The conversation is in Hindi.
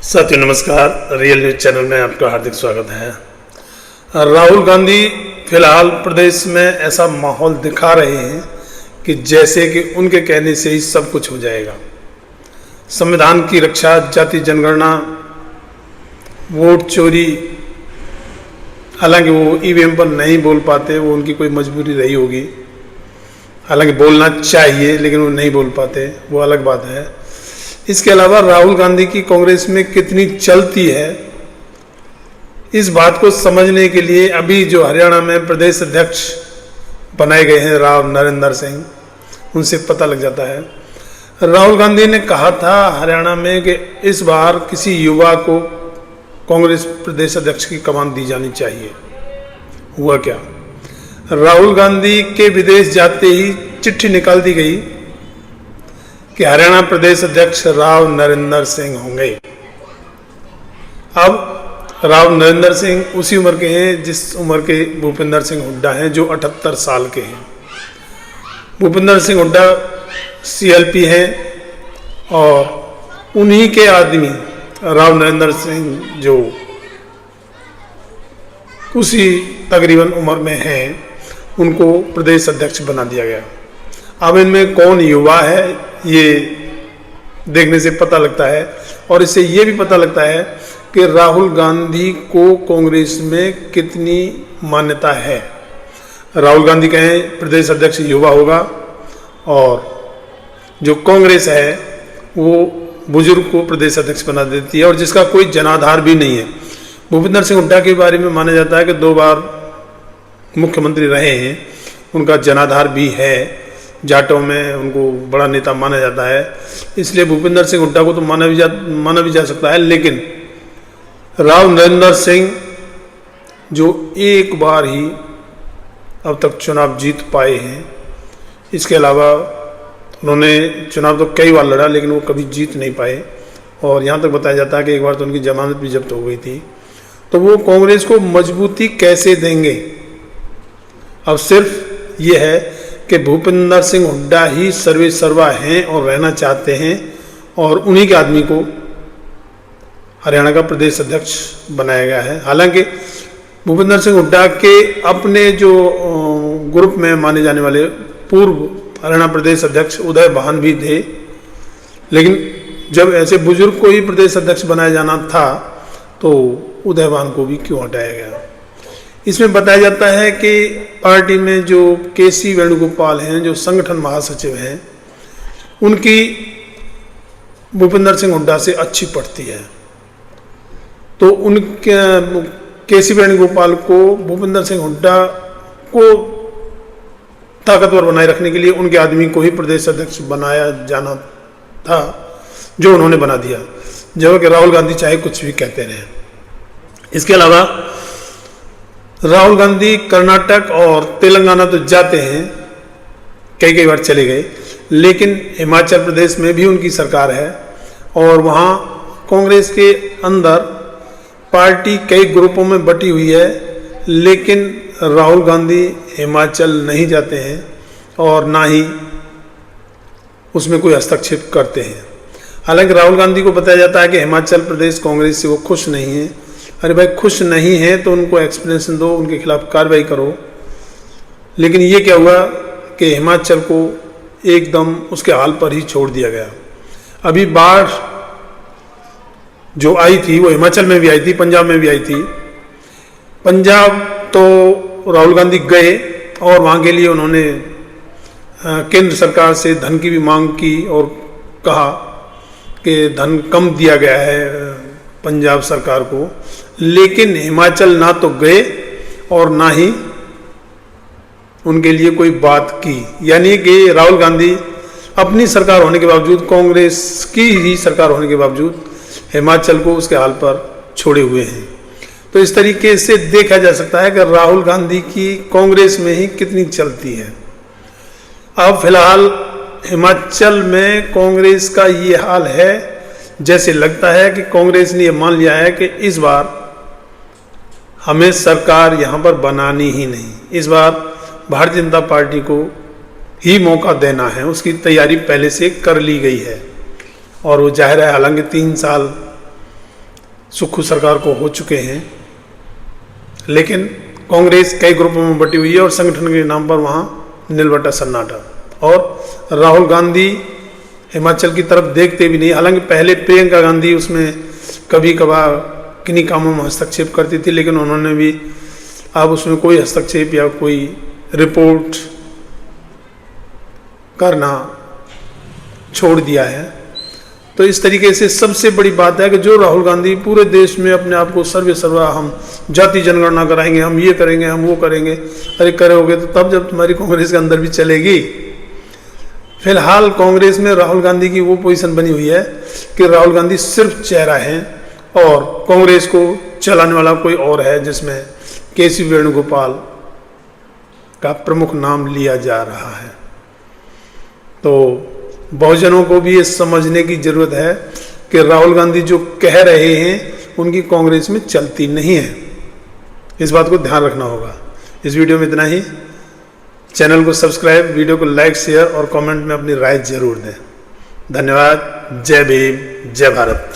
साथियों नमस्कार, रियल न्यूज चैनल में आपका हार्दिक स्वागत है। राहुल गांधी फिलहाल प्रदेश में ऐसा माहौल दिखा रहे हैं कि जैसे कि उनके कहने से ही सब कुछ हो जाएगा। संविधान की रक्षा, जाति जनगणना, वोट चोरी, हालांकि वो ईवीएम पर नहीं बोल पाते, वो उनकी कोई मजबूरी रही होगी। हालांकि बोलना चाहिए लेकिन वो नहीं बोल पाते, वो अलग बात है। इसके अलावा राहुल गांधी की कांग्रेस में कितनी चलती है, इस बात को समझने के लिए अभी जो हरियाणा में प्रदेश अध्यक्ष बनाए गए हैं राव नरेंद्र सिंह, उनसे पता लग जाता है। राहुल गांधी ने कहा था हरियाणा में कि इस बार किसी युवा को कांग्रेस प्रदेश अध्यक्ष की कमान दी जानी चाहिए। हुआ क्या? राहुल गांधी के विदेश जाते ही चिट्ठी निकाल दी गई कि हरियाणा प्रदेश अध्यक्ष राव नरेंद्र सिंह होंगे। अब राव नरेंद्र सिंह उसी उम्र के हैं जिस उम्र के भूपेंद्र सिंह हुड्डा हैं, जो 78 साल के हैं। भूपेंद्र सिंह हुड्डा सीएलपी हैं और उन्हीं के आदमी राव नरेंद्र सिंह जो उसी तकरीबन उम्र में हैं, उनको प्रदेश अध्यक्ष बना दिया गया। अब इनमें कौन युवा है ये देखने से पता लगता है, और इससे ये भी पता लगता है कि राहुल गांधी को कांग्रेस में कितनी मान्यता है। राहुल गांधी कहें प्रदेश अध्यक्ष युवा होगा, और जो कांग्रेस है वो बुजुर्ग को प्रदेश अध्यक्ष बना देती है, और जिसका कोई जनाधार भी नहीं है। भूपेंद्र सिंह हुड्डा के बारे में माना जाता है कि 2 बार मुख्यमंत्री रहे हैं, उनका जनाधार भी है। जाटों में उनको बड़ा नेता माना जाता है, इसलिए भूपेंद्र सिंह हुड्डा को तो माना भी जा सकता है। लेकिन राव नरेंद्र सिंह जो एक बार ही अब तक चुनाव जीत पाए हैं, इसके अलावा उन्होंने चुनाव तो कई बार लड़ा लेकिन वो कभी जीत नहीं पाए, और यहाँ तक बताया जाता है कि एक बार तो उनकी जमानत भी जब्त हो गई थी। तो वो कांग्रेस को मजबूती कैसे देंगे? अब सिर्फ ये है कि भूपेंद्र सिंह हुड्डा ही सर्वे सर्वा हैं और रहना चाहते हैं, और उन्हीं के आदमी को हरियाणा का प्रदेश अध्यक्ष बनाया गया है। हालांकि भूपेंद्र सिंह हुड्डा के अपने जो ग्रुप में माने जाने वाले पूर्व हरियाणा प्रदेश अध्यक्ष उदय भान भी थे, लेकिन जब ऐसे बुजुर्ग को ही प्रदेश अध्यक्ष बनाया जाना था तो उदय भान को भी क्यों हटाया गया? इसमें बताया जाता है कि पार्टी में जो केसी वेणुगोपाल हैं, जो संगठन महासचिव हैं, उनकी भूपेंद्र सिंह हुड्डा से अच्छी पड़ती है। तो उनके केसी वेणुगोपाल को भूपेंद्र सिंह हुड्डा को ताकतवर बनाए रखने के लिए उनके आदमी को ही प्रदेश अध्यक्ष बनाया जाना था, जो उन्होंने बना दिया, जबकि राहुल गांधी चाहे कुछ भी कहते रहे। इसके अलावा राहुल गांधी कर्नाटक और तेलंगाना तो जाते हैं, कई बार चले गए, लेकिन हिमाचल प्रदेश में भी उनकी सरकार है, और वहाँ कांग्रेस के अंदर पार्टी कई ग्रुपों में बटी हुई है, लेकिन राहुल गांधी हिमाचल नहीं जाते हैं और ना ही उसमें कोई हस्तक्षेप करते हैं। हालांकि राहुल गांधी को बताया जाता है कि हिमाचल प्रदेश कांग्रेस से वो खुश नहीं है। अरे भाई, खुश नहीं है तो उनको एक्सप्लेनेशन दो, उनके खिलाफ कार्रवाई करो। लेकिन ये क्या हुआ कि हिमाचल को एकदम उसके हाल पर ही छोड़ दिया गया। अभी बाढ़ जो आई थी वो हिमाचल में भी आई थी, पंजाब में भी आई थी। पंजाब तो राहुल गांधी गए और वहाँ के लिए उन्होंने केंद्र सरकार से धन की भी मांग की और कहा कि धन कम दिया गया है पंजाब सरकार को। लेकिन हिमाचल ना तो गए और ना ही उनके लिए कोई बात की, यानी कि राहुल गांधी अपनी सरकार होने के बावजूद, कांग्रेस की ही सरकार होने के बावजूद हिमाचल को उसके हाल पर छोड़े हुए हैं। तो इस तरीके से देखा जा सकता है कि राहुल गांधी की कांग्रेस में ही कितनी चलती है। अब फिलहाल हिमाचल में कांग्रेस का ये हाल है, जैसे लगता है कि कांग्रेस ने ये मान लिया है कि इस बार हमें सरकार यहाँ पर बनानी ही नहीं, इस बार भारतीय जनता पार्टी को ही मौका देना है। उसकी तैयारी पहले से कर ली गई है, और वो जाहिर है, हालांकि 3 साल सुक्खू सरकार को हो चुके हैं, लेकिन कांग्रेस कई ग्रुपों में बटी हुई है और संगठन के नाम पर वहाँ नीलबट्टा सन्नाटा। और राहुल गांधी हिमाचल की तरफ देखते भी नहीं, हालांकि पहले प्रियंका गांधी उसमें कभी कभार किन्हीं कामों में हस्तक्षेप करती थी, लेकिन उन्होंने भी अब उसमें कोई हस्तक्षेप या कोई रिपोर्ट करना छोड़ दिया है। तो इस तरीके से सबसे बड़ी बात है कि जो राहुल गांधी पूरे देश में अपने आप को सर्वे सर्वा, हम जाति जनगणना कराएंगे, हम ये करेंगे, हम वो करेंगे, अरे करोगे तो तब जब तुम्हारी कांग्रेस के अंदर भी चलेगी। फिलहाल कांग्रेस में राहुल गांधी की वो पोजीशन बनी हुई है कि राहुल गांधी सिर्फ चेहरा है और कांग्रेस को चलाने वाला कोई और है, जिसमें केसी वेणुगोपाल का प्रमुख नाम लिया जा रहा है। तो बहुजनों को भी ये समझने की जरूरत है कि राहुल गांधी जो कह रहे हैं उनकी कांग्रेस में चलती नहीं है, इस बात को ध्यान रखना होगा। इस वीडियो में इतना ही। चैनल को सब्सक्राइब, वीडियो को लाइक, शेयर और कमेंट में अपनी राय जरूर दें। धन्यवाद। जय भीम, जय भारत।